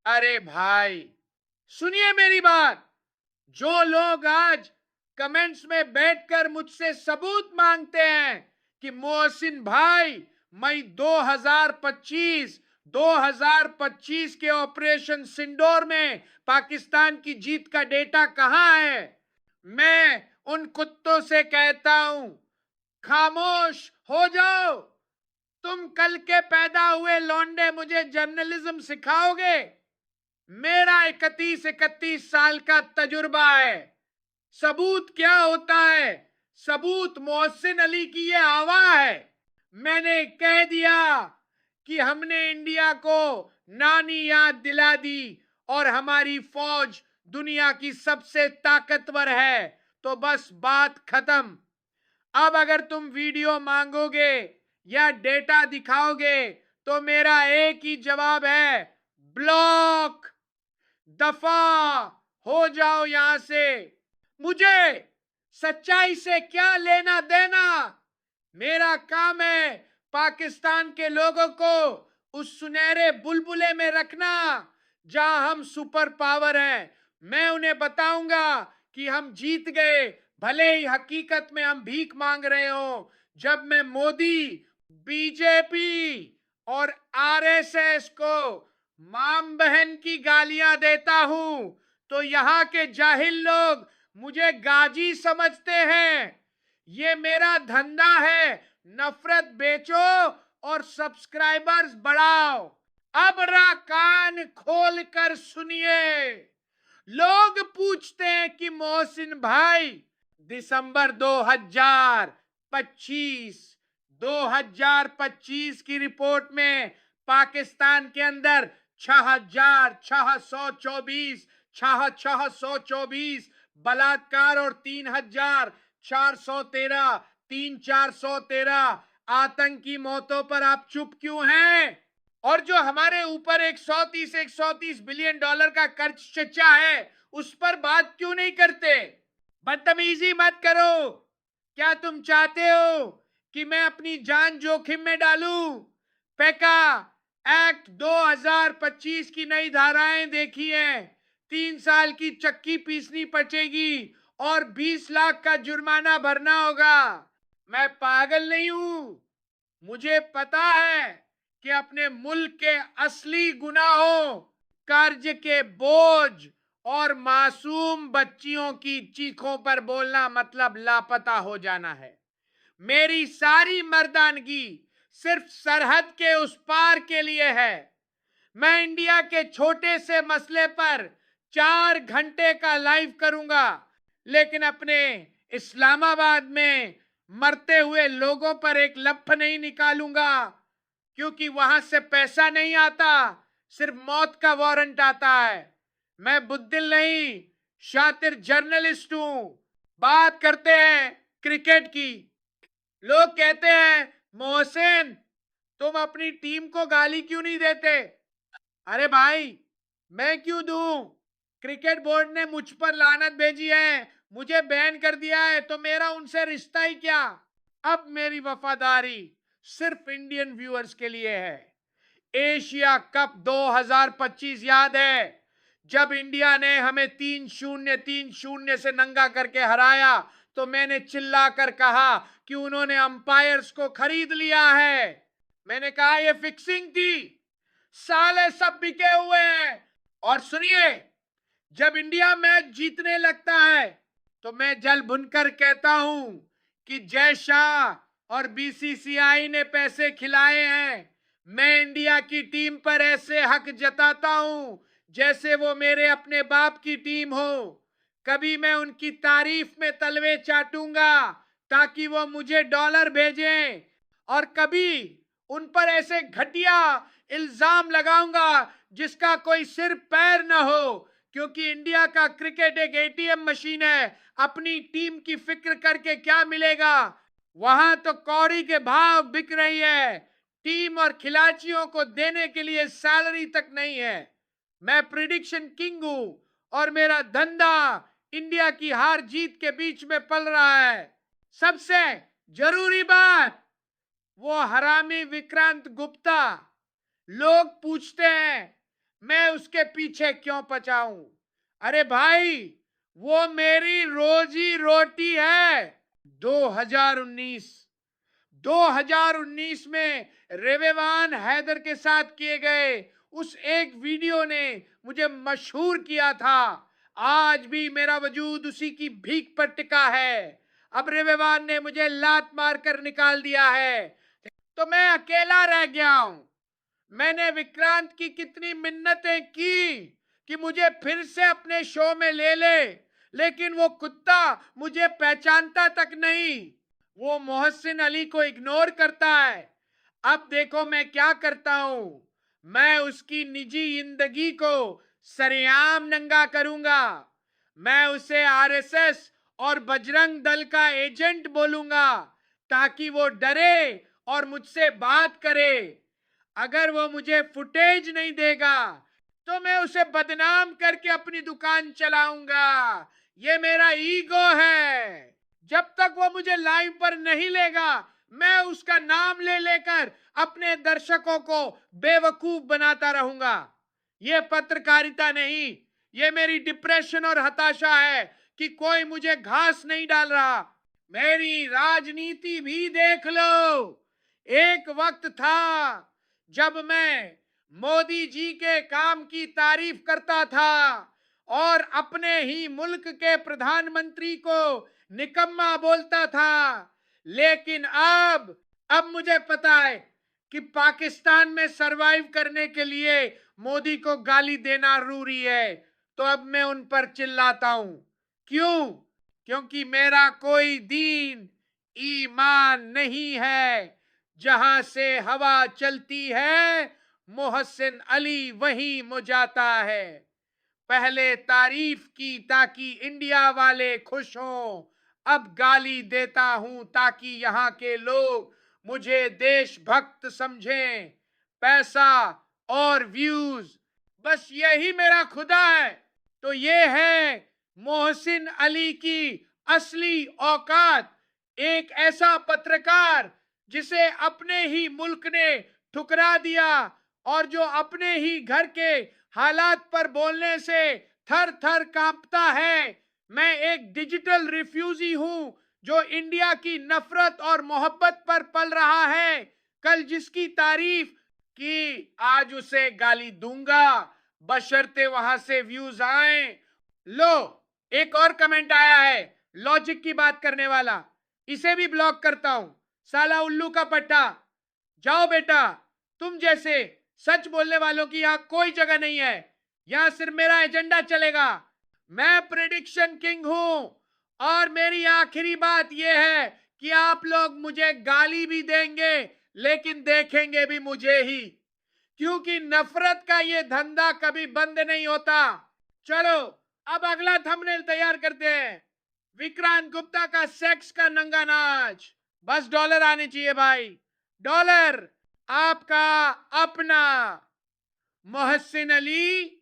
अरे भाई, सुनिए मेरी बात। जो लोग आज कमेंट्स में बैठकर मुझसे सबूत मांगते हैं कि मोहसिन भाई, मई 2025 के ऑपरेशन सिंदूर में पाकिस्तान की जीत का डेटा कहां है, मैं उन कुत्तों से कहता हूं, खामोश हो जाओ। तुम कल के पैदा हुए लौंडे मुझे जर्नलिज्म सिखाओगे? मेरा 31 साल का तजुर्बा है। सबूत क्या होता है? सबूत मोहसिन अली की ये आवा है। मैंने कह दिया कि हमने इंडिया को नानी याद दिला दी और हमारी फौज दुनिया की सबसे ताकतवर है, तो बस बात खत्म। अब अगर तुम वीडियो मांगोगे या डेटा दिखाओगे तो मेरा एक ही जवाब है, ब्लॉक। दफा हो जाओ यहां से। मुझे सच्चाई से क्या लेना देना? मेरा काम है पाकिस्तान के लोगों को उस सुनहरे बुलबुले में रखना जहां हम सुपर पावर हैं। मैं उन्हें बताऊंगा कि हम जीत गए, भले ही हकीकत में हम भीख मांग रहे हो। जब मैं मोदी, बीजेपी और आरएसएस को मां बहन की गालियां देता हूं तो यहां के जाहिल लोग मुझे गाजी समझते हैं। ये मेरा धंधा है, नफरत बेचो और सब्सक्राइबर्स बढ़ाओ। अब रा कान खोल कर सुनिए। लोग पूछते हैं कि मोहसिन भाई, दिसंबर 2025 की रिपोर्ट में पाकिस्तान के अंदर 6,624 बलात्कार और 3,413 आतंकी मौतों पर आप चुप क्यों हैं? और जो हमारे ऊपर 130 बिलियन डॉलर का कर्ज चचा है, उस पर बात क्यों नहीं करते? बदतमीजी मत करो। क्या तुम चाहते हो कि मैं अपनी जान जोखिम में डालूं? पैका एक्ट 2025 की नई धाराएं देखी है। 3 साल की चक्की पीसनी पड़ेगी और 20 लाख का जुर्माना भरना होगा। मैं पागल नहीं हूं। मुझे पता है कि अपने मुल्क के असली गुनाहों, कर्ज के बोझ और मासूम बच्चियों की चीखों पर बोलना मतलब लापता हो जाना है। मेरी सारी मर्दानगी सिर्फ सरहद के उस पार के लिए है। मैं इंडिया के छोटे से मसले पर 4 घंटे का लाइव करूंगा, लेकिन अपने इस्लामाबाद में मरते हुए लोगों पर एक लफ्ज नहीं निकालूंगा, क्योंकि वहां से पैसा नहीं आता, सिर्फ मौत का वारंट आता है। मैं बुद्धिल नहीं, शातिर जर्नलिस्ट हूं। बात करते हैं क्रिकेट की। लोग कहते हैं, मोहसिन तुम अपनी टीम को गाली क्यों नहीं देते? अरे भाई, मैं क्यों दूं? क्रिकेट बोर्ड ने मुझ पर लानत भेजी है, मुझे बैन कर दिया है, तो मेरा उनसे रिश्ता ही क्या? अब मेरी वफादारी सिर्फ इंडियन व्यूअर्स के लिए है। एशिया कप 2025 याद है, जब इंडिया ने हमें 3-0 से नंगा करके हराया, तो मैंने चिल्लाकर कहा कि उन्होंने अंपायर्स को खरीद लिया है। मैंने कहा यह फिक्सिंग थी, साले सब बिके हुए हैं। और सुनिए, जब इंडिया मैच जीतने लगता है तो मैं जल भुनकर कहता हूं कि जय शाह और बीसीसीआई ने पैसे खिलाए हैं। मैं इंडिया की टीम पर ऐसे हक जताता हूं जैसे वो मेरे अपने बाप की टीम हो। कभी मैं उनकी तारीफ में तलवे चाटूंगा ताकि वो मुझे डॉलर भेजें, और कभी उन पर ऐसे घटिया इल्जाम लगाऊंगा जिसका कोई सिर पैर न हो, क्योंकि इंडिया का क्रिकेट एक एटीएम मशीन है। अपनी टीम की फिक्र करके क्या मिलेगा? वहां तो कौड़ी के भाव बिक रही है, टीम और खिलाड़ियों को देने के लिए सैलरी तक नहीं है। मैं प्रिडिक्शन किंग हूं और मेरा धंधा इंडिया की हार जीत के बीच में पल रहा है। सबसे जरूरी बात, वो हरामी विक्रांत गुप्ता। लोग पूछते हैं मैं उसके पीछे क्यों पचाऊं? अरे भाई, वो मेरी रोजी रोटी है। 2019 2019 में रेवेवान हैदर के साथ किए गए उस एक वीडियो ने मुझे मशहूर किया था। आज भी मेरा वजूद उसी की भीख पर टिका है। अब रेवेवान ने मुझे लात मारकर निकाल दिया है, तो मैं अकेला रह गया हूं। मैंने विक्रांत की कितनी मिन्नतें की कि मुझे फिर से अपने शो में ले ले, लेकिन वो कुत्ता मुझे पहचानता तक नहीं। वो मोहसिन अली को इग्नोर करता है। अब देखो मैं क्या करता हूं। मैं उसकी निजी जिंदगी को सरेआम नंगा करूंगा। मैं उसे आरएसएस और बजरंग दल का एजेंट बोलूंगा, ताकि वो डरे और मुझसे बात करे। अगर वो मुझे फुटेज नहीं देगा, तो मैं उसे बदनाम करके अपनी दुकान चलाऊंगा। ये मेरा ईगो है। जब तक वो मुझे लाइव पर नहीं लेगा, मैं उसका नाम ले लेकर अपने दर्शकों को बेवकूफ बनाता रहूंगा। ये पत्रकारिता नहीं, ये मेरी डिप्रेशन और हताशा है कि कोई मुझे घास नहीं डाल रहा। मेरी राजनीति भी देख लो। एक वक्त था जब मैं मोदी जी के काम की तारीफ करता था और अपने ही मुल्क के प्रधानमंत्री को निकम्मा बोलता था। लेकिन अब मुझे पता है कि पाकिस्तान में सरवाइव करने के लिए मोदी को गाली देना जरूरी है। तो अब मैं उन पर चिल्लाता हूं। क्यों? क्योंकि मेरा कोई दीन ईमान नहीं है। जहां से हवा चलती है, मोहसिन अली वहीं मुजाता है। पहले तारीफ की ताकि इंडिया वाले खुश हों, अब गाली देता हूं ताकि यहां के लोग मुझे देशभक्त समझें। पैसा और व्यूज, बस यही मेरा खुदा है। तो ये है मोहसिन अली की असली औकात। एक ऐसा पत्रकार जिसे अपने ही मुल्क ने ठुकरा दिया और जो अपने ही घर के हालात पर बोलने से थर थर कांपता है। मैं एक डिजिटल रिफ्यूजी हूं जो इंडिया की नफरत और मोहब्बत पर पल रहा है। कल जिसकी तारीफ की, आज उसे गाली दूंगा, बशर्ते वहां से व्यूज आए। लो, एक और कमेंट आया है लॉजिक की बात करने वाला। इसे भी ब्लॉक करता हूं। साला उल्लू का पट्टा। जाओ बेटा, तुम जैसे सच बोलने वालों की यहां कोई जगह नहीं है। यहां सिर्फ मेरा एजेंडा चलेगा। मैं प्रेडिक्शन किंग हूं और मेरी आखिरी बात यह है कि आप लोग मुझे गाली भी देंगे, लेकिन देखेंगे भी मुझे ही, क्योंकि नफरत का ये धंधा कभी बंद नहीं होता। चलो, अब अगला थंबनेल तैयार करते हैं। विक्रांत गुप्ता का सेक्स का नंगा नाच। बस डॉलर आने चाहिए भाई, डॉलर। आपका अपना मोहसिन अली।